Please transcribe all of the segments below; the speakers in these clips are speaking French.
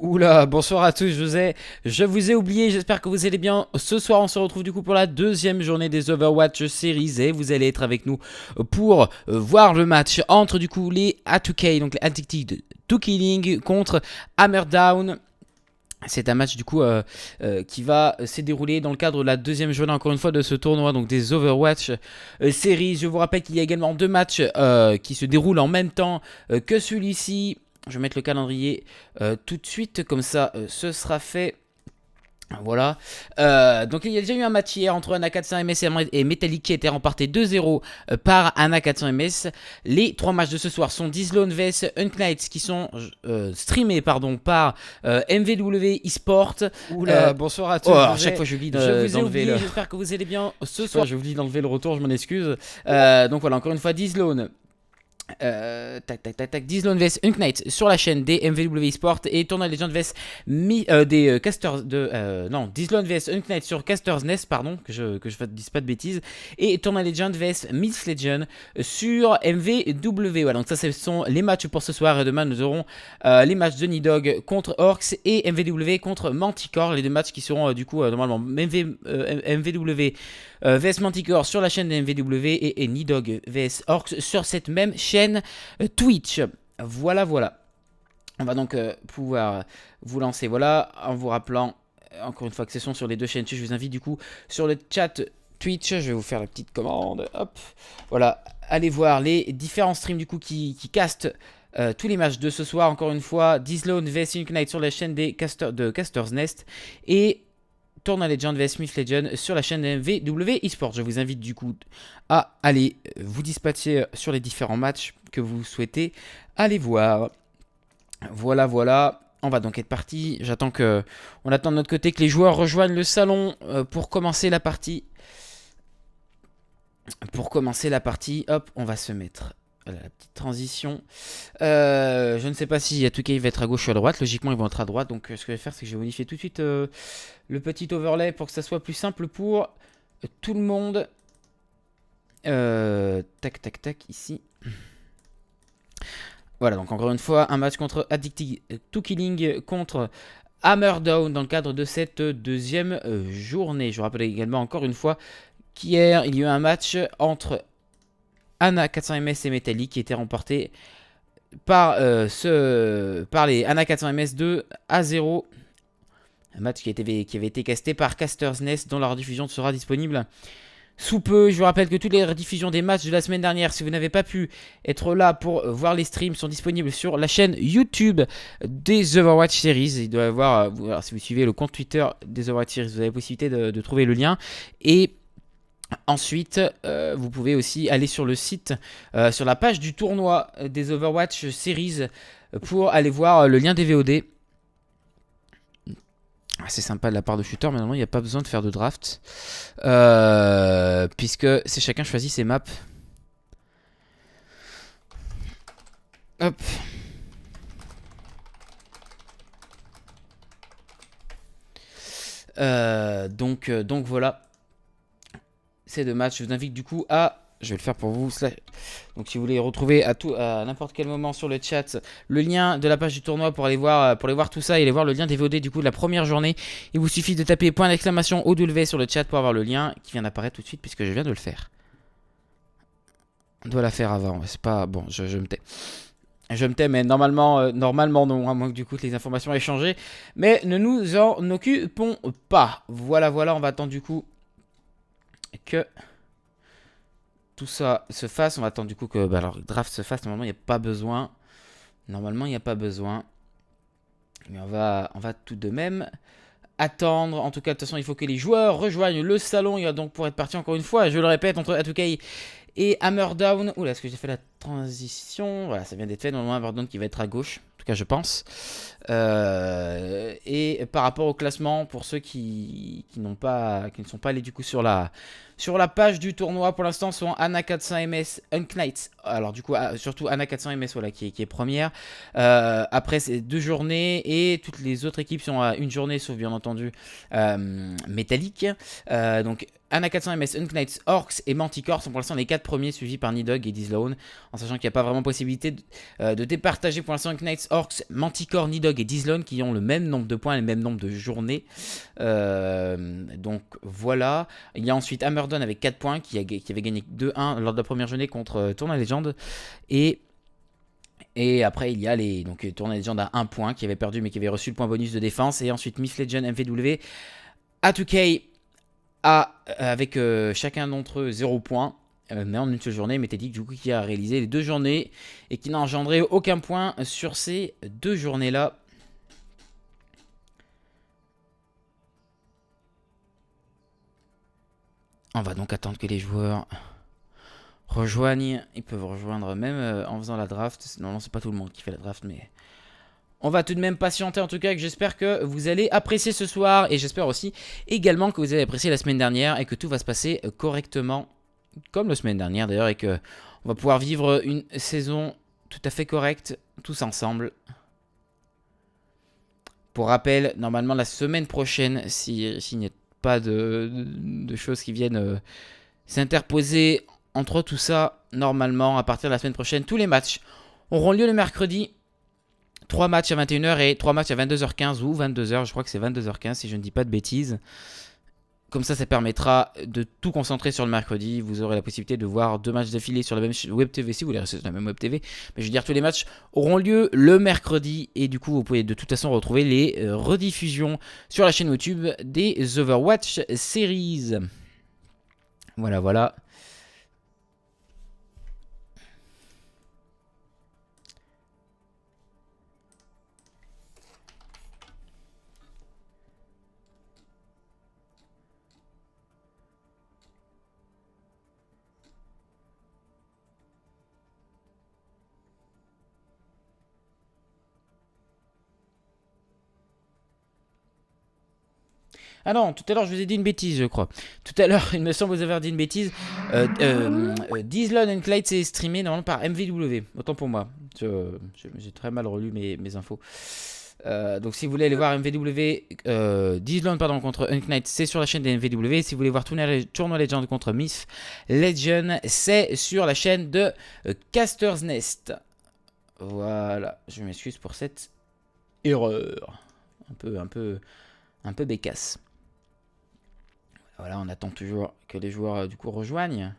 Oula, bonsoir à tous, je vous ai oublié, j'espère que vous allez bien. Ce soir, on se retrouve du coup pour la deuxième journée des Overwatch Series et vous allez être avec nous pour voir le match entre du coup les A2K, donc les Addicted to Killing contre Hammerdown. C'est un match du coup qui va se dérouler dans le cadre de la deuxième journée encore une fois de ce tournoi, donc des Overwatch Series. Je vous rappelle qu'il y a également deux matchs qui se déroulent en même temps que celui-ci. Je vais mettre le calendrier tout de suite, comme ça ce sera fait. Voilà. Donc il y a déjà eu un match hier entre Ana 400MS et Metallic qui a été remporté 2-0 par Ana 400MS. Les trois matchs de ce soir sont Dizlone vs Unknights qui sont streamés par MVW eSport. Oula, bonsoir à tous. À chaque fois j'oublie d'enlever le... J'espère que vous allez bien Ce soir j'oublie d'enlever le retour, je m'en excuse. Donc voilà, encore une fois Dizlone. Dizlone vs Unknight sur la chaîne des MVW Sport et Tournoi Legend vs des casters de non, Dizlone vs Unknight sur Casters Nest, pardon, que je dise pas de bêtises, et Tournoi Legend vs Myth Legend sur MVW. Voilà, donc ça ce sont les matchs pour ce soir, et demain nous aurons les matchs de Nidog contre Orcs et MVW contre Manticore, les deux matchs qui seront du coup normalement MVW vs Manticore sur la chaîne de MVW et Nidog vs Orcs sur cette même chaîne Twitch. Voilà. On va donc pouvoir vous lancer, voilà, en vous rappelant encore une fois que ce sont sur les deux chaînes Twitch. Je vous invite du coup sur le chat Twitch. Je vais vous faire la petite commande. Hop, voilà, allez voir les différents streams du coup qui castent tous les matchs de ce soir. Encore une fois, Dizlone vs Unknight sur la chaîne de Casters Nest et Tournoi Legend vs Myth Legend sur la chaîne MVW eSports. Je vous invite du coup à aller vous dispatcher sur les différents matchs que vous souhaitez aller voir. Voilà. On va donc être parti. On attend de notre côté que les joueurs rejoignent le salon pour commencer la partie. Hop, on va se mettre la petite transition. Je ne sais pas si Yatuke va être à gauche ou à droite. Logiquement, ils vont être à droite. Donc, ce que je vais faire, c'est que je vais modifier tout de suite le petit overlay pour que ça soit plus simple pour tout le monde. Tac, ici. Voilà, donc encore une fois, un match contre Addicted to Killing contre Hammerdown dans le cadre de cette deuxième journée. Je vous rappelle également encore une fois qu'hier, il y a eu un match entre Ana 400MS et Metallic qui était remporté par les Ana 400MS 2-0. Un match qui avait été casté par Casters Nest, dont la rediffusion sera disponible sous peu. Je vous rappelle que toutes les rediffusions des matchs de la semaine dernière, si vous n'avez pas pu être là pour voir les streams, sont disponibles sur la chaîne YouTube des Overwatch Series. Il doit y avoir, alors, si vous suivez le compte Twitter des Overwatch Series, vous avez la possibilité de trouver le lien. Et ensuite, vous pouvez aussi aller sur le site, sur la page du tournoi des Overwatch Series pour aller voir le lien des VOD. C'est sympa de la part de Shooter, mais normalement il n'y a pas besoin de faire de draft. Puisque c'est chacun choisit ses maps. Hop. Donc voilà. Ces deux matchs, je vous invite du coup à... Je vais le faire pour vous. Donc si vous voulez retrouver à n'importe quel moment sur le chat le lien de la page du tournoi pour aller voir tout ça et aller voir le lien des VOD du coup de la première journée, il vous suffit de taper point d'exclamation OW sur le chat pour avoir le lien qui vient d'apparaître tout de suite puisque je viens de le faire. On doit la faire avant, c'est pas... Bon, je me tais. Je me tais, mais normalement non, à moins que du coup les informations aient changé. Mais ne nous en occupons pas. Voilà, on va attendre du coup que tout ça se fasse. On va attendre du coup que le draft se fasse. Normalement, il n'y a pas besoin. Mais on va tout de même attendre. En tout cas, de toute façon, il faut que les joueurs rejoignent le salon. Il va donc pour être parti encore une fois, je le répète, entre A2K et Hammerdown. Oula, est-ce que j'ai fait la transition? Voilà, ça vient d'être fait. Normalement, Hammerdown qui va être à gauche. En tout cas, je pense. Et par rapport au classement, pour ceux qui ne sont pas allés du coup sur la Sur la page du tournoi, pour l'instant, sont Anna 400MS, Unknights. Alors du coup, surtout Anna 400MS, voilà, qui est première. Après, c'est 2 journées et toutes les autres équipes sont à 1 journée, sauf bien entendu Métallique. Donc Anna 400MS, Unknights, Orcs et Manticore sont pour l'instant les 4 premiers, suivis par Nidhogg et Dizlone. En sachant qu'il n'y a pas vraiment possibilité de départager pour l'instant Unknights, Orcs, Manticore, Nidhogg et Dizlone qui ont le même nombre de points et le même nombre de journées. Donc voilà. Il y a ensuite Hammerdon avec 4 points qui avait gagné 2-1 lors de la première journée contre Tournoi Legend. Et après, il y a les Tournoi Legend à 1 point qui avait perdu mais qui avait reçu le point bonus de défense. Et ensuite, Myth Legend, MVW, A2K avec chacun d'entre eux 0 point. Mais en une seule journée, Métallique du coup qui a réalisé les 2 journées et qui n'a engendré aucun point sur ces 2 journées-là. On va donc attendre que les joueurs rejoignent. Ils peuvent rejoindre même en faisant la draft. Non, c'est pas tout le monde qui fait la draft, mais on va tout de même patienter en tout cas. J'espère que vous allez apprécier ce soir et j'espère aussi également que vous avez apprécié la semaine dernière et que tout va se passer correctement comme la semaine dernière d'ailleurs et que on va pouvoir vivre une saison tout à fait correcte tous ensemble. Pour rappel, normalement la semaine prochaine, s'il n'y a pas de choses qui viennent s'interposer entre tout ça, normalement, à partir de la semaine prochaine, tous les matchs auront lieu le mercredi. 3 matchs à 21h et 3 matchs à 22h15 ou 22h, je crois que c'est 22h15 si je ne dis pas de bêtises. Comme ça permettra de tout concentrer sur le mercredi. Vous aurez la possibilité de voir 2 matchs d'affilée sur la même Web TV si vous voulez rester sur la même Web TV. Mais je veux dire, tous les matchs auront lieu le mercredi. Et du coup, vous pouvez de toute façon retrouver les rediffusions sur la chaîne YouTube des Overwatch Series. Voilà, voilà. Ah non, tout à l'heure je vous ai dit une bêtise, je crois. Tout à l'heure, il me semble vous avoir dit une bêtise. Dizlone and Clyde c'est streamé normalement par MVW. Autant pour moi. J'ai très mal relu mes infos. Donc si vous voulez aller voir MVW, Dizlone pardon, contre Unknight, c'est sur la chaîne de MVW. Si vous voulez voir Tournoi Legend contre Myth Legend, c'est sur la chaîne de Caster's Nest. Voilà, je m'excuse pour cette erreur. Un peu bécasse. Voilà, on attend toujours que les joueurs du coup rejoignent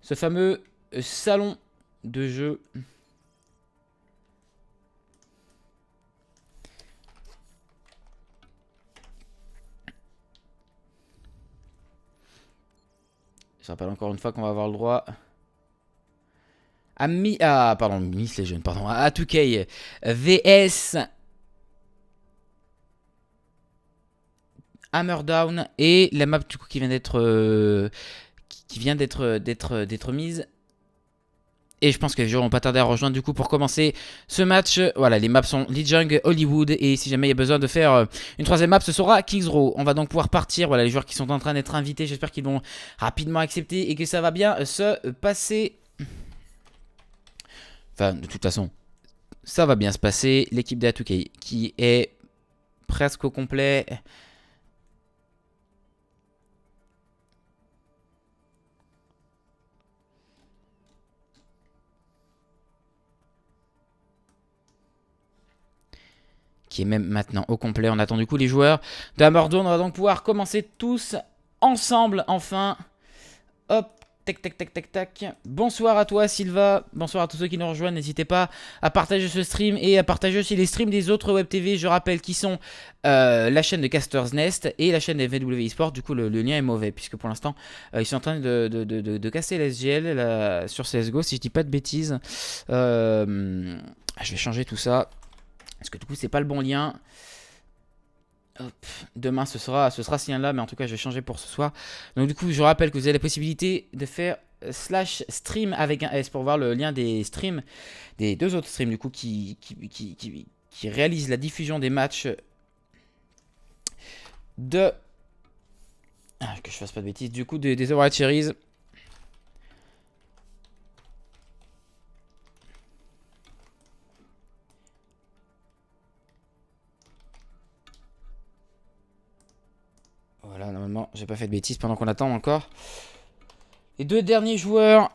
ce fameux salon de jeu. Je rappelle encore une fois qu'on va avoir le droit à Myth Legend, pardon, à 2K VS Hammerdown et la map du coup qui vient d'être mise. Et je pense que les joueurs vont pas tarder à rejoindre du coup pour commencer ce match. Voilà, les maps sont Lijiang, Hollywood. Et si jamais il y a besoin de faire une 3e map, ce sera Kings Row. On va donc pouvoir partir. Voilà, les joueurs qui sont en train d'être invités. J'espère qu'ils vont rapidement accepter et que ça va bien se passer. Enfin, de toute façon, ça va bien se passer. L'équipe de A2K qui est presque au complet. Qui est même maintenant au complet. On attend du coup les joueurs de Hammerdon. On va donc pouvoir commencer tous ensemble enfin. Hop, tac, tac, tac, tac, tac. Bonsoir à toi Silva, bonsoir à tous ceux qui nous rejoignent. N'hésitez pas à partager ce stream et à partager aussi les streams des autres Web TV. Je rappelle qui sont la chaîne de Caster's Nest et la chaîne de MVW Esport. Du coup le lien est mauvais puisque pour l'instant ils sont en train de casser la SGL sur CSGO si je dis pas de bêtises. Je vais changer tout ça. Parce que du coup c'est pas le bon lien. Hop. Demain ce sera ce lien là, mais en tout cas je vais changer pour ce soir. Donc du coup je rappelle que vous avez la possibilité de faire /stream avec un S pour voir le lien des streams, des 2 autres streams du coup qui réalisent la diffusion des matchs de Que je fasse pas de bêtises. Du coup, des Overwatch Series. Voilà, normalement, j'ai pas fait de bêtises pendant qu'on attend encore. Les 2 derniers joueurs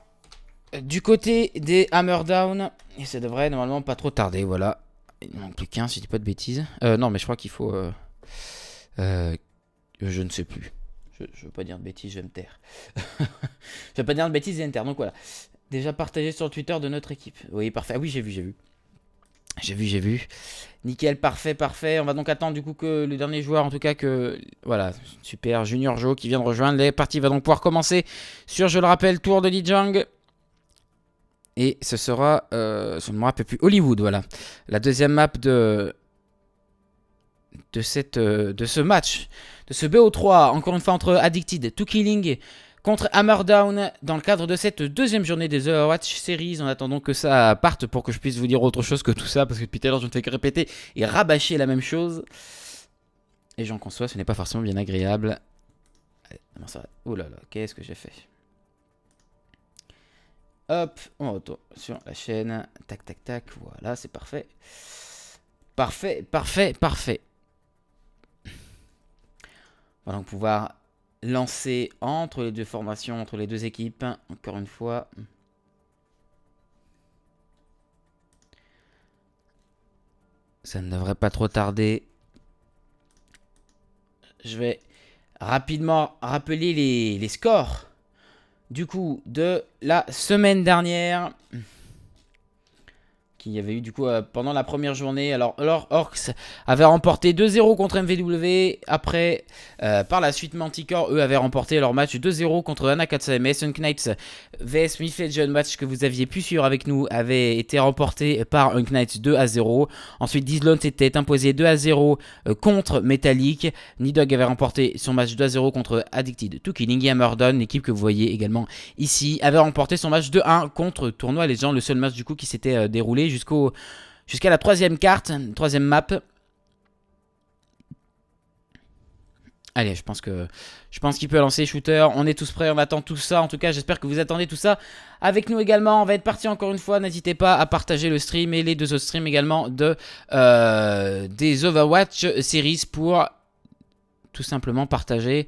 du côté des Hammer Down. Et ça devrait normalement pas trop tarder, voilà. Il ne manque plus qu'un si je dis pas de bêtises. Non, mais je crois qu'il faut... je ne sais plus. Je veux pas dire de bêtises, je vais me taire. Je vais pas dire de bêtises, je vais me taire. Donc voilà. Déjà partagé sur Twitter de notre équipe. Oui, parfait. Ah oui, j'ai vu. J'ai vu. Nickel, parfait. On va donc attendre du coup que le dernier joueur, en tout cas que... Voilà, super, Junior Joe qui vient de rejoindre. La partie va donc pouvoir commencer sur, je le rappelle, Tour de Lijiang. Et ce sera, je ne me rappelle plus, Hollywood, voilà. La deuxième map de ce match, de ce BO3, encore une fois entre Addicted, To Killing contre Hammer Down, dans le cadre de cette deuxième journée des Overwatch Series, en attendant que ça parte pour que je puisse vous dire autre chose que tout ça, parce que depuis tout à l'heure je ne fais que répéter et rabâcher la même chose. Et j'en conçois, ce n'est pas forcément bien agréable. Allez, comment ça va? Oh là là, qu'est-ce que j'ai fait? Hop, on retourne sur la chaîne. Tac, tac, tac. Voilà, c'est parfait. Parfait. On va donc pouvoir lancer entre les deux formations, entre les deux équipes. Encore une fois. Ça ne devrait pas trop tarder. Je vais rapidement rappeler les scores. Du coup, de la semaine dernière, qu'il y avait eu du coup pendant la première journée. Alors Orcs avait remporté 2-0 contre MVW. Après, par la suite, Manticore, eux, avaient remporté leur match 2-0 contre Anakatsume. Unknights vs Myth Legend, match que vous aviez pu suivre avec nous, avait été remporté par Unknights 2-0. Ensuite, Dizlon s'était imposé 2-0 contre Metallic. Nidog avait remporté son match 2-0 contre Addicted To Killing. Et Hammerdown, l'équipe que vous voyez également ici, avait remporté son match 2-1 contre Tournoi Legend, le seul match du coup qui s'était déroulé jusqu'à la troisième carte, troisième map. Allez, je pense qu'il peut lancer Shooter. On est tous prêts, on attend tout ça. En tout cas, j'espère que vous attendez tout ça avec nous également. On va être parti encore une fois. N'hésitez pas à partager le stream et les 2 autres streams également des Overwatch Series pour tout simplement partager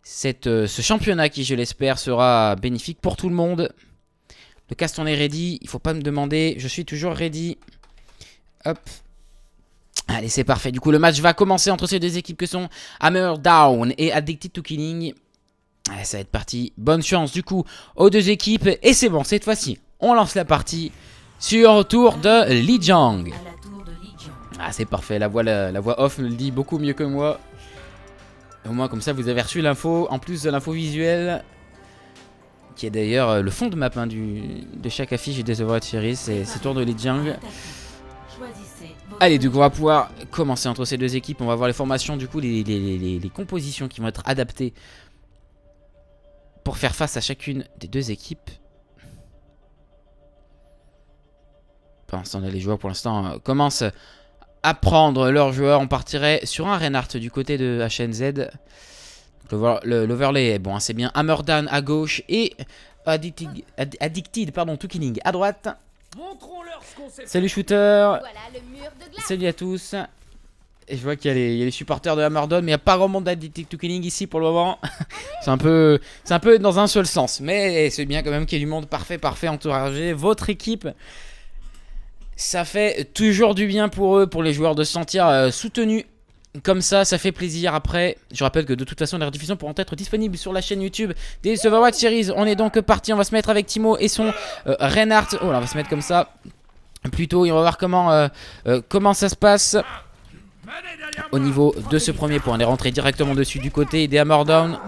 ce championnat qui, je l'espère, sera bénéfique pour tout le monde. Le caston est ready, il faut pas me demander, je suis toujours ready. Hop. Allez, c'est parfait. Du coup, le match va commencer entre ces deux équipes que sont Hammer Down et Addicted To Killing. Allez, ça va être parti. Bonne chance du coup aux deux équipes. Et c'est bon, cette fois-ci, on lance la partie sur Tour de Lijiang. Ah, c'est parfait, la voix off me le dit beaucoup mieux que moi. Au moins, comme ça, vous avez reçu l'info, en plus de l'info visuelle. Qui est d'ailleurs le fond de map de chaque affiche des Overwatch Series, c'est Tour de Lijiang. Allez, du coup, on va pouvoir commencer entre ces deux équipes. On va voir les formations, du coup, les compositions qui vont être adaptées pour faire face à chacune des deux équipes. Pour l'instant, les joueurs, commencent à prendre leurs joueurs. On partirait sur un Reinhardt du côté de HNZ. L'overlay est bon, hein, c'est bien. Hammerdown à gauche et Addicted, To Killing à droite. Salut Shooter. Salut à tous. Et je vois qu'il y a les supporters de Hammerdown, mais il n'y a pas grand monde d'Addicted To Killing ici pour le moment. c'est un peu dans un seul sens, mais c'est bien quand même qu'il y ait du monde parfait entouragé. Votre équipe, ça fait toujours du bien pour eux, pour les joueurs, de se sentir soutenus. Comme ça fait plaisir. Après, je rappelle que de toute façon, les rediffusions pourront être disponibles sur la chaîne YouTube des Overwatch Series. On est donc parti. On va se mettre avec Timo et son Reinhardt. Oh là, on va se mettre comme ça. Plutôt, et on va voir comment ça se passe au niveau de ce premier point. On est rentré directement dessus du côté des Hammerdown.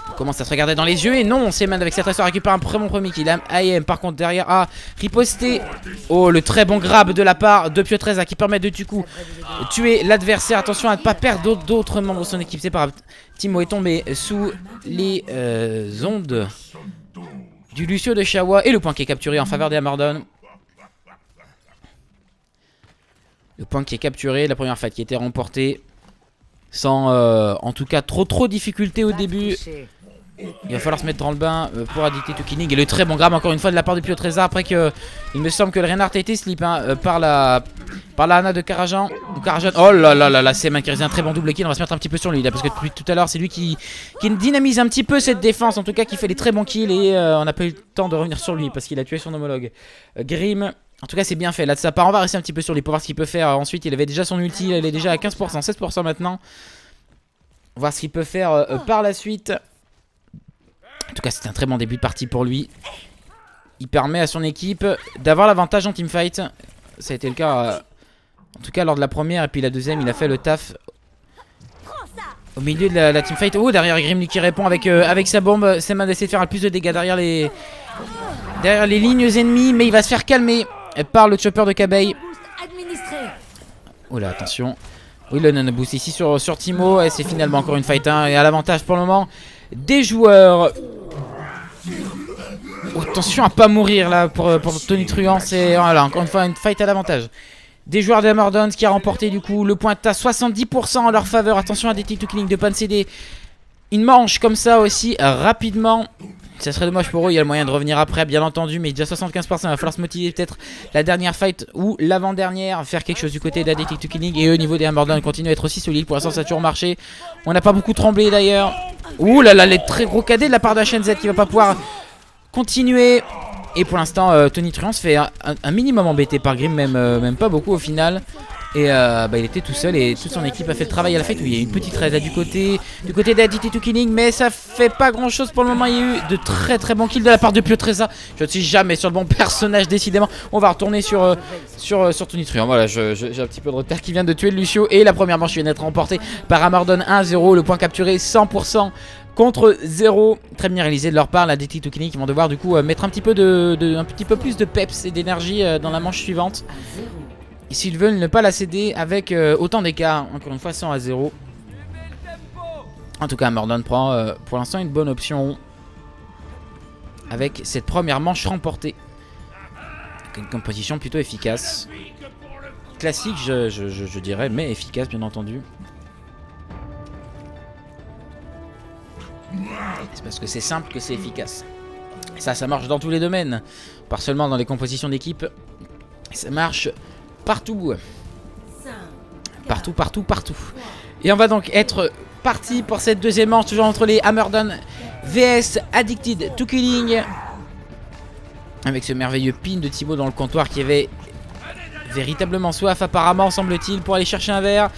On commence à se regarder dans les yeux et non, Seaman avec cette restauration récupère un bon premier kill. AM par contre derrière a riposté. Oh, le très bon grab de la part de Pio13 qui permet de du coup tuer l'adversaire. Attention à ne pas perdre d'autres membres de son équipe. C'est pas grave. Timo est tombé sous les ondes du Lucio de Shawa. Et le point qui est capturé en faveur des Hammerdown. Le point qui est capturé, la première fight qui a été remportée. sans en tout cas trop difficulté au début. Il va falloir se mettre dans le bain pour Addicted to Killing. Et le très bon grab encore une fois de la part de Pio Trésor. Après que il me semble que le Reinhardt a été slip par la Ana de Karajan. Oh là là là là, c'est man qui réalise un très bon double kill. On va se mettre un petit peu sur lui là, parce que depuis tout à l'heure c'est lui qui dynamise un petit peu cette défense. En tout cas qui fait des très bons kills. Et on n'a pas eu le temps de revenir sur lui parce qu'il a tué son homologue Grim. En tout cas c'est bien fait là de sa part. On va rester un petit peu sur lui pour voir ce qu'il peut faire. Ensuite il avait déjà son ulti. Il est déjà à 15%, 16% maintenant. On va voir ce qu'il peut faire par la suite. En tout cas c'est un très bon début de partie pour lui. Il permet à son équipe d'avoir l'avantage en teamfight. Ça a été le cas en tout cas lors de la première. Et puis la deuxième il a fait le taf au milieu de la teamfight. Oh, derrière Grim lui qui répond avec sa bombe. Seman essaie de faire le plus de dégâts derrière les lignes ennemies. Mais il va se faire calmer par le chopper de Kabei. Oh là attention. Oui le nano boost ici sur Timo. Et c'est finalement encore une fight 1. Et à l'avantage pour le moment des joueurs. Oh, attention à pas mourir là pour Tony Truant. C'est voilà, encore une fois une fight à l'avantage des joueurs de Hammerdown qui a remporté du coup le point à 70% en leur faveur. Attention à des Addicted to Killing de pas céder une manche comme ça aussi rapidement. Ça serait dommage pour eux, il y a le moyen de revenir après bien entendu. Mais déjà 75%, il va falloir se motiver peut-être la dernière fight ou l'avant-dernière. Faire quelque chose du côté d'Addicted to Killing. Et eux au niveau des Hammerdown continuent à être aussi solides. Pour l'instant ça a toujours marché. On n'a pas beaucoup tremblé d'ailleurs. Ouh là là, les très gros cadets de la part d'HNZ qui va pas pouvoir continuer. Et pour l'instant Tony Truant se fait un minimum embêté par Grim, même pas beaucoup au final. Et il était tout seul et toute son équipe a fait le travail à la fête. Oui, il y a une petite raid là du côté d'Addicted to Killing, mais ça fait pas grand chose pour le moment. Il y a eu de très bons kills de la part de Pio Trésor. Je ne suis jamais sur le bon personnage décidément. On va retourner sur Tony Truant. Voilà, j'ai un petit peu de retard qui vient de tuer Lucio. Et la première manche vient d'être remportée par Hammerdown 1-0. Le point capturé 100% contre 0. Très bien réalisé de leur part. La Addicted to Killing qui vont devoir du coup mettre un petit peu plus de peps et d'énergie dans la manche suivante. S'ils veulent ne pas la céder avec autant d'écart. Encore une fois 100-0. En tout cas Hammerdown prend pour l'instant une bonne option avec cette première manche remportée. Une composition plutôt efficace. Classique je dirais, mais efficace bien entendu. C'est parce que c'est simple que c'est efficace. Et ça marche dans tous les domaines. Pas seulement dans les compositions d'équipe. Ça marche partout. Partout. Et on va donc être parti pour cette deuxième manche, toujours entre les Hammerdown vs Addicted to Killing. Avec ce merveilleux pin de Thibaut dans le comptoir qui avait véritablement soif apparemment, semble-t-il, pour aller chercher un verre.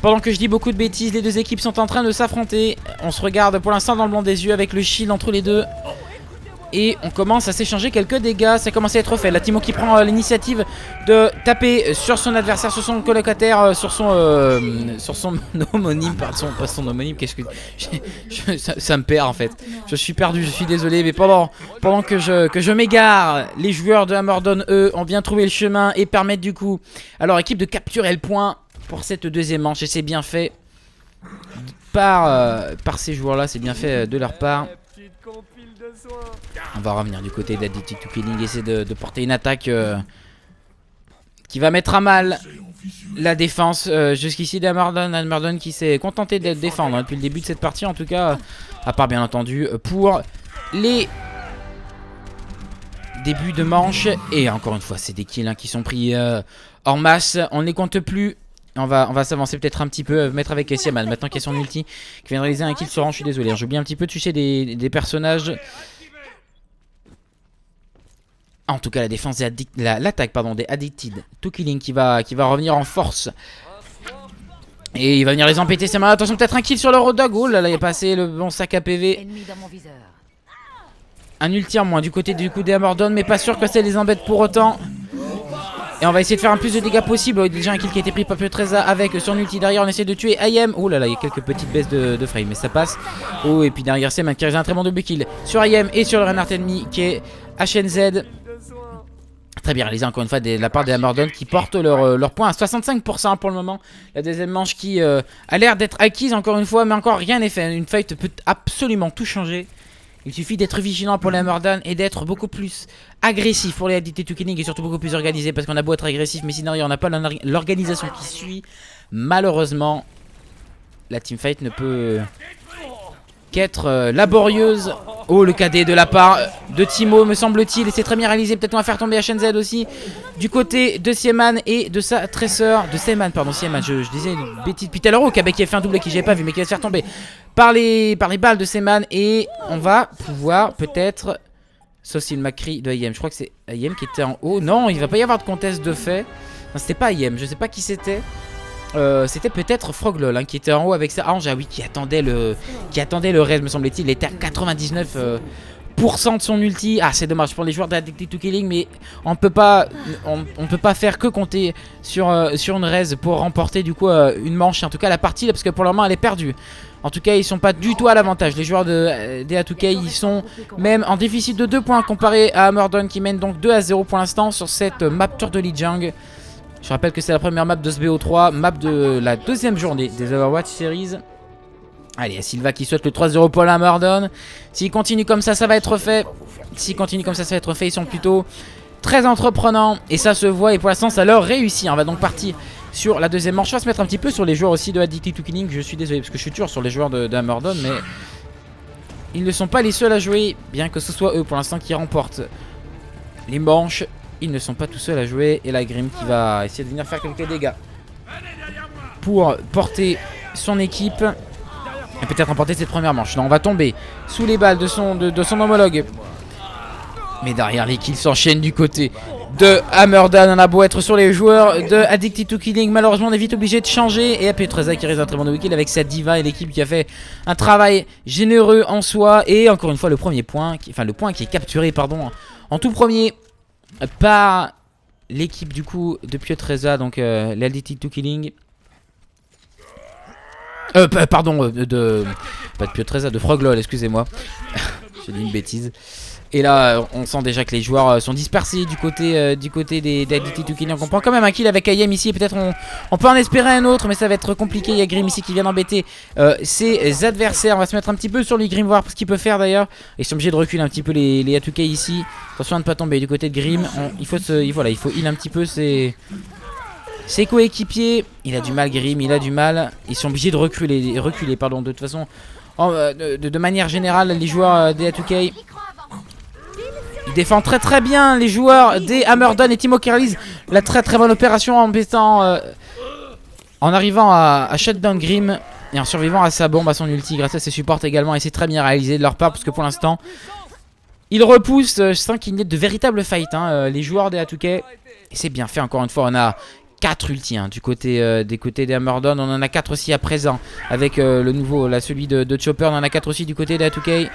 Pendant que je dis beaucoup de bêtises, les deux équipes sont en train de s'affronter. On se regarde pour l'instant dans le blanc des yeux avec le shield entre les deux. Et on commence à s'échanger quelques dégâts. Ça commence à être fait. La Timo qui prend l'initiative de taper sur son adversaire, sur son colocataire, sur son homonyme. Pas son homonyme. Qu'est-ce que ça me perd en fait. Je suis perdu. Je suis désolé. Mais pendant que je m'égare, les joueurs de Hammerdown eux ont bien trouvé le chemin et permettent du coup à leur équipe de capturer le point pour cette deuxième manche. Et c'est bien fait par ces joueurs là. C'est bien fait de leur part. On va revenir du côté d'Addicted to Killing, essayer de porter une attaque qui va mettre à mal la défense jusqu'ici d'Hammerdown qui s'est contenté de défendre depuis le début de cette partie en tout cas, à part bien entendu pour les débuts de manche. Et encore une fois c'est des kills qui sont pris en masse, on ne les compte plus. On va s'avancer peut-être un petit peu, mettre avec Siaman maintenant qu'il y a son ulti qui vient de réaliser un kill sur rang. Je suis désolé, j'ai oublié un petit peu de toucher des personnages. En tout cas la défense l'attaque des Addicted to Killing qui va revenir en force. Et il va venir les empêter ses mains. Attention, peut-être un kill sur le Road Dog. Oh là là, il est passé le bon sac à PV. Un ulti en moins du côté du coup des Hammerdown, mais pas sûr que ça les embête pour autant. Et on va essayer de faire un plus de dégâts possible. Il y a déjà un kill qui a été pris par Pio Trésor avec son ulti derrière. On essaie de tuer IM. Oh là là, il y a quelques petites baisses de frame, mais ça passe. Oh, et puis derrière c'est qui réalise un très bon double kill sur IM et sur le Reinhardt ennemi qui est HNZ. Très bien réalisé encore une fois de la part des Hammerdown qui portent leur point à 65% pour le moment. La deuxième manche qui a l'air d'être acquise encore une fois, mais encore rien n'est fait. Une fight peut absolument tout changer. Il suffit d'être vigilant pour les Hammerdown et d'être beaucoup plus agressif pour les Addicted to Killing et surtout beaucoup plus organisé, parce qu'on a beau être agressif, mais sinon on n'a pas l'organisation qui suit. Malheureusement, la teamfight ne peut qu'être laborieuse. Oh, le KD de la part de Timo, me semble-t-il. Et c'est très bien réalisé. Peut-être qu'on va faire tomber HNZ aussi. Du côté de Sieman et de sa tresseur. De Sieman, pardon, Sieman. Je disais une bêtise depuis tout à l'heure. Québec qui a fait un double qui j'avais pas vu, mais qui va se faire tomber par les balles de Sieman. Et on va pouvoir peut-être. Sauf si le Macri de IM. Je crois que c'est IM qui était en haut. Non, il va pas y avoir de contest de fait. Non, c'était pas IM. Je sais pas qui c'était. C'était peut-être Froglol hein, qui était en haut avec sa hange. Ah oui, qui attendait le raid, me semblait-il. Il était à 99% de son ulti. Ah, c'est dommage pour les joueurs d'Addicted to Killing, mais on peut pas faire que compter sur une raise pour remporter du coup une manche. En tout cas la partie là, parce que pour le moment elle est perdue. En tout cas ils sont pas du tout à l'avantage. Les joueurs de DA2K ils sont même en déficit de 2 points comparé à Hammerdown qui mène donc 2-0 pour l'instant sur cette map Tour de Lijiang. Je rappelle que c'est la première map de ce BO3, map de la deuxième journée des Overwatch Series. Allez, Silva qui souhaite le 3-0 pour Hammerdown. S'il continue comme ça, ça va être fait. S'il continue comme ça va être fait. Ils sont plutôt très entreprenants et ça se voit. Et pour l'instant, ça leur réussit. On va donc partir sur la deuxième manche. On va se mettre un petit peu sur les joueurs aussi de Addicted to Killing. Je suis désolé parce que je suis toujours sur les joueurs de Hammerdown, mais ils ne sont pas les seuls à jouer, bien que ce soit eux pour l'instant qui remportent les manches. Ils ne sont pas tout seuls à jouer. Et la Grim qui va essayer de venir faire quelques dégâts pour porter son équipe et peut-être remporter cette première manche. Non, on va tomber sous les balles de son homologue. Mais derrière les kills s'enchaînent du côté de Hammerdown. On a beau être sur les joueurs de Addicted to Killing. Malheureusement on est vite obligé de changer. Et AP13A qui reste un très bon double kill avec sa diva et l'équipe qui a fait un travail généreux en soi. Et encore une fois le premier point, le point qui est capturé pardon en tout premier par l'équipe du coup de Pietreza, donc l'Addicted to Killing. Pardon, pas de Pietreza, de Froglol, excusez-moi. J'ai dit une bêtise. Et là, on sent déjà que les joueurs sont dispersés du côté des Addicted to Killing. On prend quand même un kill avec IM ici. Peut-être on peut en espérer un autre, mais ça va être compliqué. Il y a Grim ici qui vient d'embêter ses adversaires. On va se mettre un petit peu sur lui, Grim, voir ce qu'il peut faire d'ailleurs. Ils sont obligés de reculer un petit peu les A2K ici. Attention à ne pas tomber du côté de Grim. Il faut heal un petit peu ses coéquipiers. Il a du mal, Grim, il a du mal. Ils sont obligés de reculer pardon. De toute façon, de manière générale, les joueurs des A2K. Ils défendent très très bien les joueurs des Hammerdown et Timo qui réalise la très très bonne opération en arrivant à shutdown Grim et en survivant à sa bombe, à son ulti grâce à ses supports également. Et c'est très bien réalisé de leur part parce que pour l'instant ils repoussent. Je sens qu'il y a de véritables fights les joueurs des A2K. Et c'est bien fait encore une fois. On a 4 ultis du côté des Hammerdown. On en a 4 aussi à présent avec le nouveau, là, celui de Chopper. On en a 4 aussi du côté des A2K.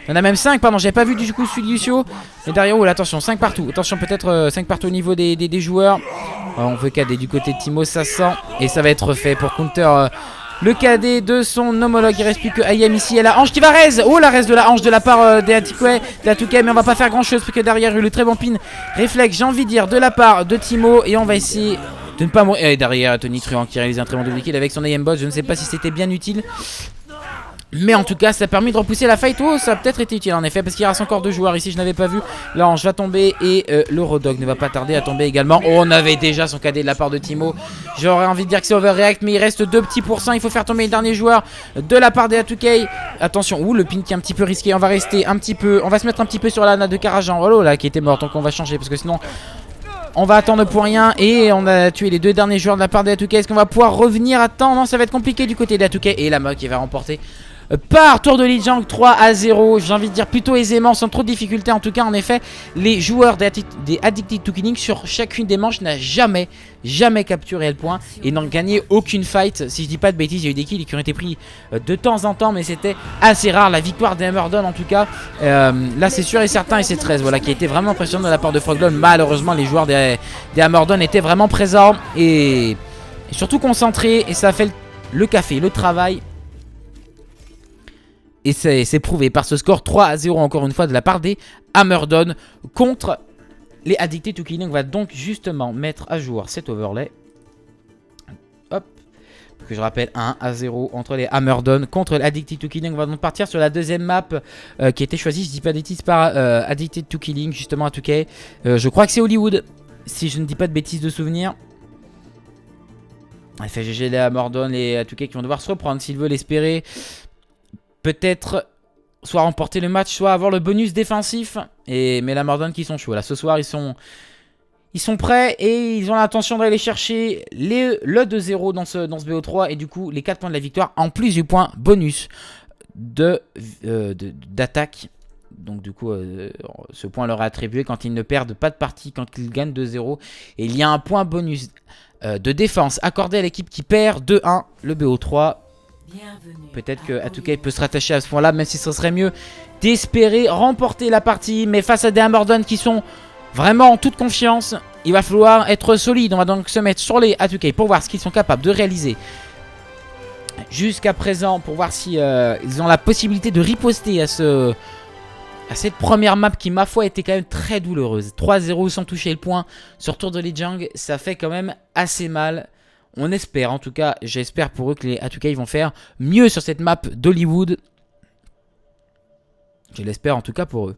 On en a même 5, pardon, j'avais pas vu du coup celui de Lucio. Mais derrière, là, attention, 5 partout. Attention, peut-être 5 partout au niveau des joueurs. On veut KD du côté de Timo, ça sent. Et ça va être fait pour counter le KD de son homologue. Il reste plus que IM ici. Et la hanche qui va raise. Oh, la raise de la hanche de la part des A2K. Mais on va pas faire grand chose parce que derrière, il y a eu le très bon pin réflexe, j'ai envie de dire, de la part de Timo. Et on va essayer de ne pas mourir. Et derrière, Tony Truant qui réalise un très bon double kill avec son aimbot. Je ne sais pas si c'était bien utile. Mais en tout cas, ça a permis de repousser la fight. Oh, ça a peut-être été utile en effet. Parce qu'il reste encore 2 joueurs ici. Je n'avais pas vu. Là, je va tomber. Et le Rodog ne va pas tarder à tomber également. Oh, on avait déjà son KD de la part de Timo. J'aurais envie de dire que c'est overreact. Mais il reste 2 petits pourcents. Il faut faire tomber le dernier joueur de la part des A2K. Attention. Ouh, le pin qui est un petit peu risqué. On va rester un petit peu. On va se mettre un petit peu sur la nana de Karajan. Oh là, qui était mort. Donc on va changer. Parce que sinon. On va attendre pour rien et on a tué les 2 derniers joueurs de la part des A2K. Est-ce qu'on va pouvoir revenir à temps? Non, ça va être compliqué du côté des A2K. Et la Mog qui va remporter par Tour de Lijiang 3-0. J'ai envie de dire plutôt aisément, sans trop de difficultés. En tout cas, en effet, les joueurs des Addicted to Killing sur chacune des manches n'a jamais capturé le point et n'ont gagné aucune fight. Si je dis pas de bêtises, il y a eu des kills qui ont été pris de temps en temps, mais c'était assez rare. La victoire des Hammerdown en tout cas, là c'est sûr et certain. Et c'est 13 voilà, qui a été vraiment impressionnant de la part de Froglol. Malheureusement, les joueurs des Hammerdown étaient vraiment présents et surtout concentrés. Et ça a fait le café, le travail. Et c'est prouvé par ce score 3-0 encore une fois de la part des Hammerdown contre les Addicted to Killing. On va donc justement mettre à jour cet overlay. Hop. Que je rappelle 1-0 entre les Hammerdown contre les Addicted to Killing. On va donc partir sur la deuxième map qui a été choisie, je dis pas de bêtises, par Addicted to Killing, justement à 2K. Je crois que c'est Hollywood, si je ne dis pas de bêtises de souvenir. Elle fait GG les Mordon et Atuke qui vont devoir se reprendre s'ils veulent espérer. Peut-être soit remporter le match, soit avoir le bonus défensif. Mais la Mordon qui sont chauds. Là, ce soir, ils sont prêts et ils ont l'intention d'aller chercher le 2-0 dans ce BO3. Et du coup, les 4 points de la victoire en plus du point bonus d'attaque. Donc du coup, ce point leur est attribué quand ils ne perdent pas de partie, quand ils gagnent 2-0. Et il y a un point bonus de défense accordé à l'équipe qui perd 2-1 le BO3. Peut-être que Atuke peut se rattacher à ce point-là, même si ce serait mieux d'espérer remporter la partie. Mais face à des Mordon qui sont vraiment en toute confiance, il va falloir être solide. On va donc se mettre sur les Atuke pour voir ce qu'ils sont capables de réaliser jusqu'à présent, pour voir si ils ont la possibilité de riposter à cette première map qui, ma foi, était quand même très douloureuse. 3-0 sans toucher le point sur Tour de Lijiang, ça fait quand même assez mal. On espère, en tout cas, j'espère pour eux que les Atuke vont faire mieux sur cette map d'Hollywood. Je l'espère en tout cas pour eux.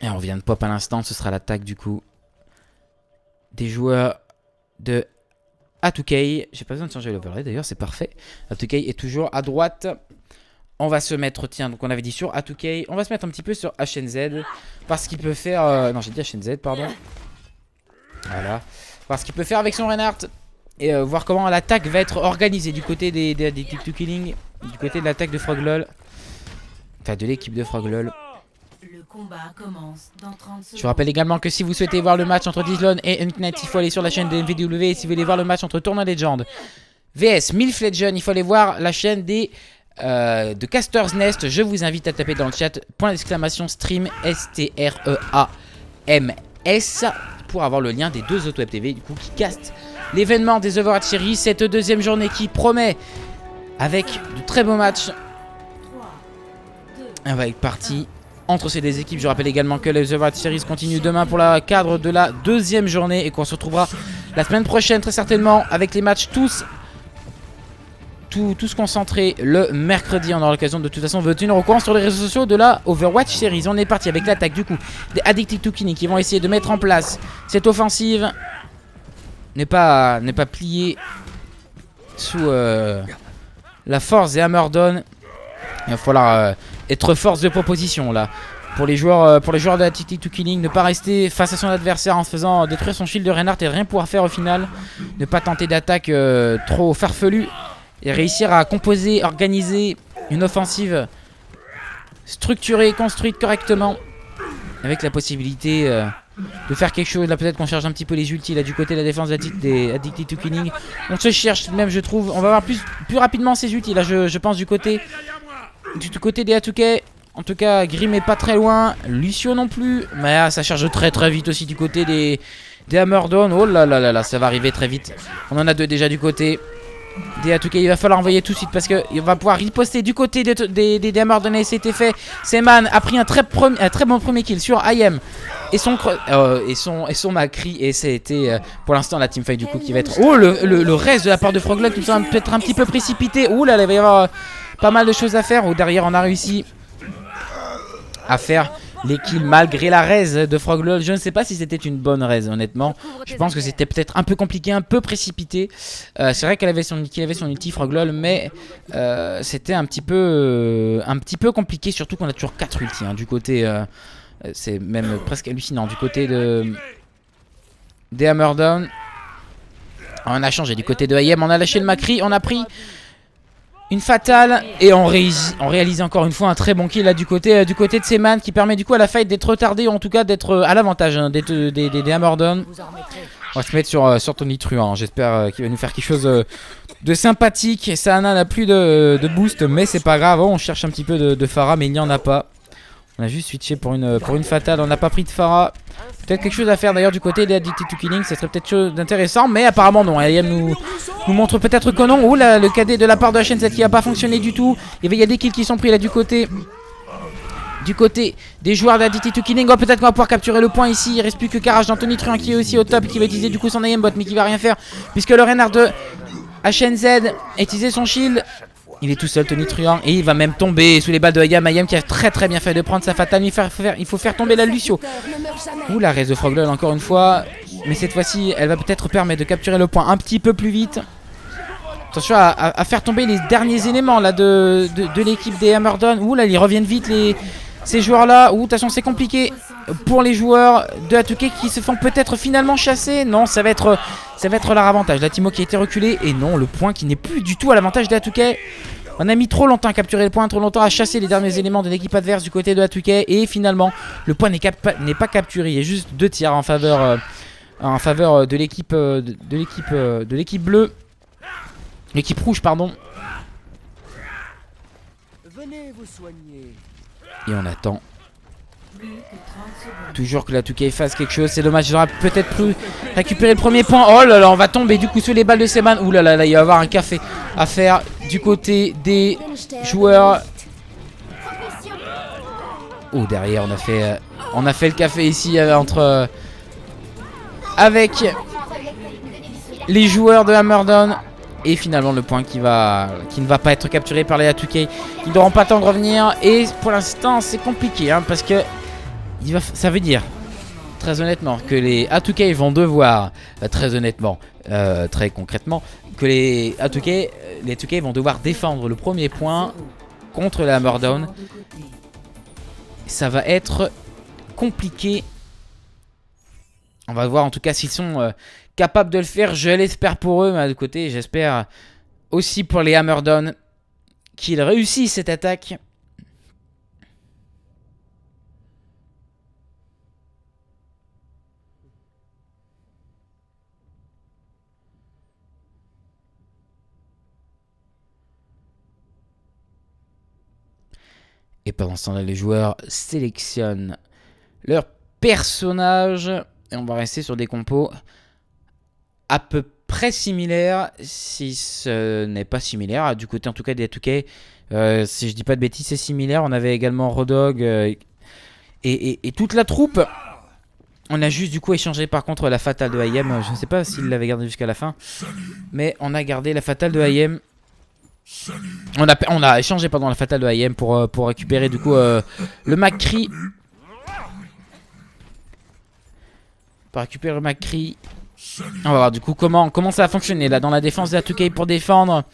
Et on vient de pop à l'instant, ce sera l'attaque du coup des joueurs de Atuke. J'ai pas besoin de changer l'overlay d'ailleurs, c'est parfait. Atuke est toujours à droite. On va se mettre, tiens, donc on avait dit sur Atuke. On va se mettre un petit peu sur HNZ. Parce qu'il peut faire... non, j'ai dit HNZ, pardon. Voilà. Parce qu'il peut faire avec son Reinhardt. Et voir comment l'attaque va être organisée du côté des Addicted to Killing. Du côté de l'attaque de Froglol. Enfin, de l'équipe de Froglol. Le combat commence dans 30 secondes. Je vous rappelle également que si vous souhaitez voir le match entre Dizlon et Unknight, il faut aller sur la chaîne de MVW. Et si vous voulez voir le match entre Tournoi Legend vs Milf Legend, il faut aller voir la chaîne de Caster's Nest. Je vous invite à taper dans le chat !stream STREAMS pour avoir le lien des deux autres web TV du coup qui castent l'événement des Overwatch Series, cette deuxième journée qui promet avec de très beaux matchs. On va être parti entre ces deux équipes. Je rappelle également que les Overwatch Series continuent demain pour le cadre de la deuxième journée et qu'on se retrouvera la semaine prochaine très certainement avec les matchs tous concentrés le mercredi. On aura l'occasion de toute façon de tenir au courant sur les réseaux sociaux de la Overwatch Series. On est parti avec l'attaque du coup des Addicted to Killing qui vont essayer de mettre en place cette offensive. N'est pas pliée sous la force des Hammerdon. Il va falloir être force de proposition là. Pour les joueurs de Addicted to Killing, ne pas rester face à son adversaire en se faisant détruire son shield de Reinhardt et rien pouvoir faire au final. Ne pas tenter d'attaque trop farfelue. Et réussir à composer, organiser une offensive structurée, construite correctement. Avec la possibilité de faire quelque chose. Là peut-être qu'on cherche un petit peu les ultis là, du côté de la défense des Addicted to Killing. On se cherche même je trouve. On va voir plus rapidement ces ultis là je pense du côté des Atuke. En tout cas Grim est pas très loin. Lucio non plus. Mais ça charge très vite aussi du côté des Hammerdon. Oh là là, ça va arriver très vite. On en a deux déjà du côté des Atuke. Il va falloir envoyer tout de suite parce qu'il va pouvoir riposter du côté des Hammerdon. Et c'était fait. Seman a pris un très bon premier kill sur IM et son Macri. Et c'était pour l'instant la teamfight du coup qui va être... Oh le reste de la part de Froglol qui peut être un petit peu précipité. Oh là là, il va y avoir pas mal de choses à faire. Oh, derrière on a réussi à faire les kills malgré la raise de Froglol. Je ne sais pas si c'était une bonne raise honnêtement. Je pense que c'était peut-être un peu compliqué, un peu précipité. C'est vrai qu'il avait son ulti Froglol, mais c'était un petit peu compliqué, surtout qu'on a toujours 4 ultis du côté... c'est même presque hallucinant du côté des Hammerdon. On a changé du côté de IM, on a lâché le Macri, on a pris une fatale et on réalise encore une fois un très bon kill là du côté de Seman qui permet du coup à la fight d'être retardée ou en tout cas d'être à l'avantage des Hammerdon. On va se mettre sur Tony Truant, j'espère qu'il va nous faire quelque chose de sympathique. Sana n'a plus de boost mais c'est pas grave, on cherche un petit peu de Pharah mais il n'y en a pas. On a juste switché pour une fatale, on n'a pas pris de Pharah. Peut-être quelque chose à faire d'ailleurs du côté des Addicted to Killing, ça serait peut-être chose d'intéressant, mais apparemment non. IM nous montre peut-être que non. Ouh là, le KD de la part de la chaîne qui n'a pas fonctionné du tout. Il y a des kills qui sont pris là du côté des joueurs d'Addicted to Killing. Oh, peut-être qu'on va pouvoir capturer le point ici. Il reste plus que Karaj d'Anthony Truant qui est aussi au top, qui va utiliser du coup son IM bot, mais qui va rien faire puisque le Reinhardt de HNZ a utilisé son shield. Il est tout seul, Tony Truant, et il va même tomber sous les balles de IM. IM qui a très bien fait de prendre sa fatale. Il faut faire tomber la Lucio. Ouh, la raise de Froglol encore une fois. Mais cette fois-ci, elle va peut-être permettre de capturer le point un petit peu plus vite. Attention à faire tomber les derniers éléments là de l'équipe des Hammerdown. Ouh là, ils reviennent vite ces joueurs-là. Ouh, attention, c'est compliqué pour les joueurs de A2K qui se font peut-être finalement chasser. Non, ça va être leur avantage. La Timo qui a été reculée. Et non, le point qui n'est plus du tout à l'avantage de A2K. On a mis trop longtemps à capturer le point, trop longtemps à chasser les derniers éléments de l'équipe adverse du côté de A2K. Et finalement, le point n'est pas capturé. Il y a juste 2 tirs en faveur de l'équipe bleue. L'équipe rouge, pardon. Venez vous soigner. Et on attend. Plus que 30 secondes. Toujours que la 2K fasse quelque chose. C'est dommage, j'aurais peut-être pu récupérer le premier point. Oh là là, on va tomber du coup sous les balles de Seban. Ouh là là, là, il va y avoir un café à faire du côté des joueurs. Oh, derrière, on a fait le café ici avec les joueurs de Hammerdown. Et finalement le point qui ne va pas être capturé par les A2K. Ils n'auront pas le temps de revenir. Et pour l'instant c'est compliqué hein, parce que ça veut dire très honnêtement que les A2K vont devoir très concrètement que les A2K vont devoir défendre le premier point contre la Hammerdown. Ça va être compliqué. On va voir en tout cas s'ils sont capables de le faire. Je l'espère pour eux, mais de côté, j'espère aussi pour les Hammerdown qu'ils réussissent cette attaque. Et pendant ce temps-là, les joueurs sélectionnent leur personnage. Et on va rester sur des compos à peu près similaires, si ce n'est pas similaire. Du côté en tout cas des 2K, si je dis pas de bêtises, c'est similaire. On avait également Rodog et toute la troupe. On a juste du coup échangé par contre la fatale de IM. Je ne sais pas s'il l'avait gardé jusqu'à la fin, mais on a gardé la fatale de IM. On a échangé pendant la fatale de IM pour récupérer du coup le McCree. Pour récupérer le McCree. On va voir du coup comment ça va fonctionner là dans la défense de la 2K pour défendre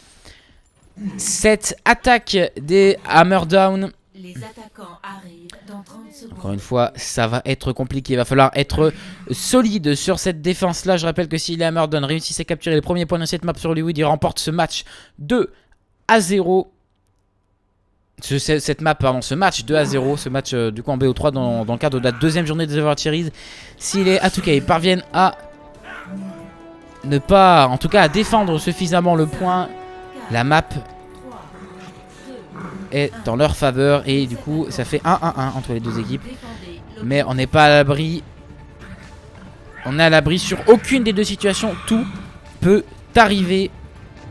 cette attaque des Hammerdown. Les attaquants arrivent dans 30 secondes. Encore une fois, ça va être compliqué. Il va falloir être solide sur cette défense-là. Je rappelle que si les Hammerdown réussissent à capturer les premiers points de cette map sur Hollywood, ils remportent ce match 2-0. Ce match 2-0. Ce match du coup en BO3 dans le cadre de la deuxième journée des Overwatch Series. Si les A2K parviennent à ne pas, en tout cas à défendre suffisamment le point, la map est dans leur faveur et du coup ça fait 1-1-1 entre les deux équipes. Mais on n'est pas à l'abri. On est à l'abri sur aucune des deux situations. Tout peut arriver.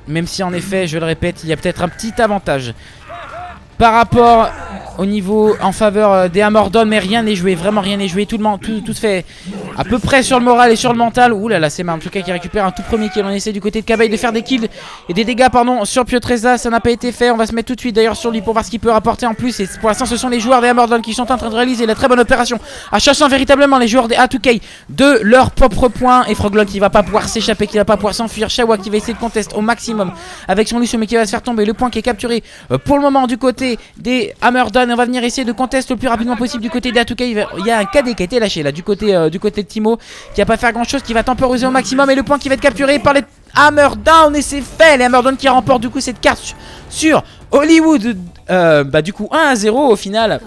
Même si en effet, je le répète, il y a peut-être un petit avantage par rapport au niveau en faveur des Hammerdown, mais rien n'est joué, vraiment rien n'est joué. Tout se fait à peu près sur le moral et sur le mental. Ouh là là, c'est en tout cas qui récupère un tout premier kill. On essaie du côté de Cabaye de faire des kills et des dégâts sur Piotreza. Ça n'a pas été fait. On va se mettre tout de suite d'ailleurs sur lui pour voir ce qu'il peut rapporter en plus. Et pour l'instant, ce sont les joueurs des Hammerdown qui sont en train de réaliser la très bonne opération à chassant véritablement les joueurs des A2K de leur propre point. Et Froglog qui va pas pouvoir s'échapper, qui va pas pouvoir s'enfuir. Shawa qui va essayer de contester au maximum avec son Lucio, mais qui va se faire tomber. Le point qui est capturé pour le moment du côté des Hammerdown. On va venir essayer de contester le plus rapidement possible du côté des A2K. Il y a un KD qui a été lâché là du côté de Timo, qui va pas faire grand chose, qui va temporiser au maximum, et le point qui va être capturé par les Hammerdown, et c'est fait. Les Hammerdown qui remportent du coup cette carte sur Hollywood, du coup 1-0 au final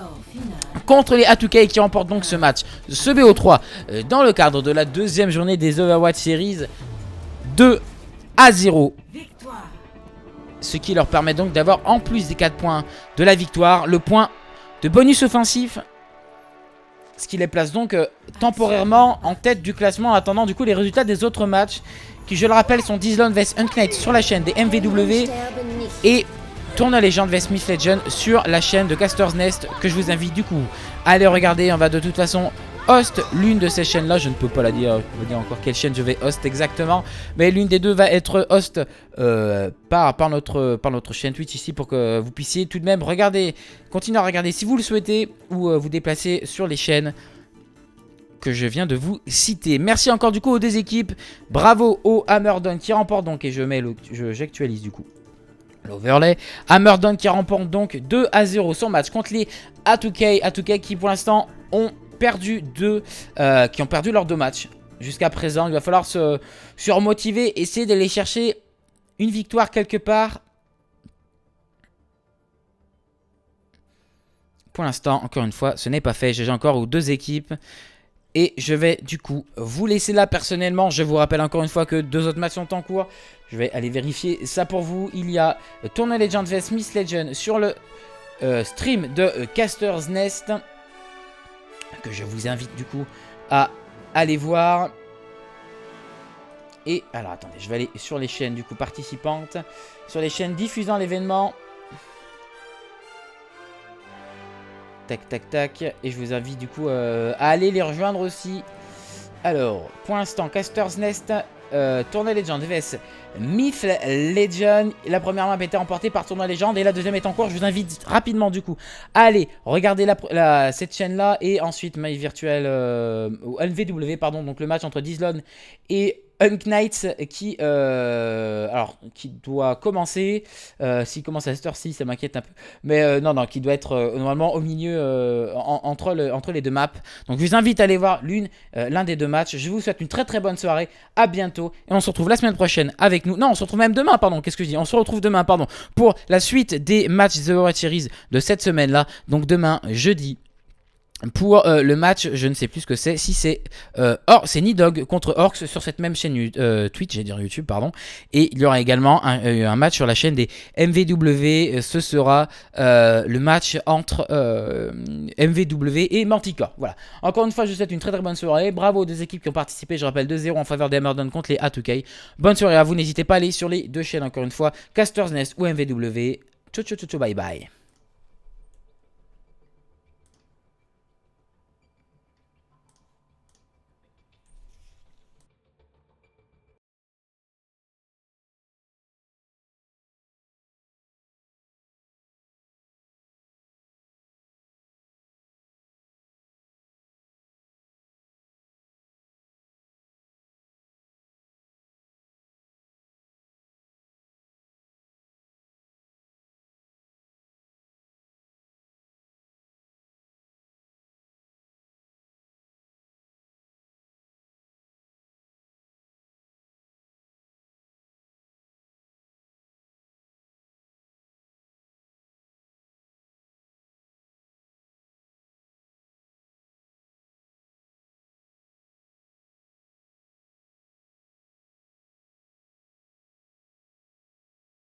contre les A2K, qui remportent donc ce match, ce BO3 dans le cadre de la deuxième journée des Overwatch Series 2-0. Ce qui leur permet donc d'avoir, en plus des 4 points de la victoire, le point de bonus offensif. Ce qui les place donc temporairement en tête du classement, en attendant du coup les résultats des autres matchs, qui je le rappelle sont Dislon vs Unknight sur la chaîne des MVW et Tournoi Legend vs Myth Legend sur la chaîne de Caster's Nest, que je vous invite du coup à aller regarder. On va de toute façon host l'une de ces chaînes là, je ne peux pas la dire, je peux dire encore quelle chaîne je vais host exactement, mais l'une des deux va être host par notre chaîne Twitch ici, pour que vous puissiez tout de même regarder, continuer à regarder si vous le souhaitez, ou vous déplacer sur les chaînes que je viens de vous citer. Merci encore du coup aux deux équipes. Bravo au Hammerdon qui remporte donc, et j'actualise du coup l'overlay. Hammerdon qui remporte donc 2-0 son match contre les A2K. A2K qui pour l'instant ont perdu qui ont perdu leurs 2 matchs jusqu'à présent. Il va falloir se remotiver, essayer d'aller chercher une victoire quelque part. Pour l'instant, encore une fois, ce n'est pas fait. J'ai encore aux 2 équipes. Et je vais du coup vous laisser là personnellement. Je vous rappelle encore une fois que 2 autres matchs sont en cours. Je vais aller vérifier ça pour vous. Il y a Tournoi Legend vs Miss Legend sur le stream de Caster's Nest. Que je vous invite du coup à aller voir. Et alors attendez, je vais aller sur les chaînes du coup participantes. Sur les chaînes diffusant l'événement. Tac, tac, tac. Et je vous invite du coup à aller les rejoindre aussi. Alors, pour l'instant, Caster's Nest, Tournoi Legend vs Myth Legend. La première map était remportée par Tournoi Legend et la deuxième est en cours. Je vous invite rapidement du coup à aller regarder cette chaîne-là. Et ensuite, My Virtual, NVW, pardon, donc le match entre Dizlon et Unknights qui doit commencer. S'il commence à cette heure-ci, ça m'inquiète un peu. Mais non, qui doit être normalement au milieu entre les 2 maps. Donc je vous invite à aller voir l'un des 2 matchs. Je vous souhaite une très très bonne soirée. À bientôt. Et on se retrouve la semaine prochaine avec nous. Non, on se retrouve même demain, pardon. Qu'est-ce que je dis? On se retrouve demain, pardon. Pour la suite des matchs The World Series de cette semaine-là. Donc demain, jeudi. Pour le match, je ne sais plus ce que c'est. Si c'est c'est Nidog contre Orcs sur cette même chaîne Twitch, j'allais dire YouTube, pardon. Et il y aura également un match sur la chaîne des MVW. Ce sera le match entre MVW et Manticore. Voilà. Encore une fois, je vous souhaite une très très bonne soirée. Bravo aux 2 équipes qui ont participé. Je rappelle 2-0 en faveur des Hammerdon contre les A2K. Bonne soirée à vous. N'hésitez pas à aller sur les 2 chaînes encore une fois, Caster's Nest ou MVW. Ciao ciao ciao ciao, bye bye.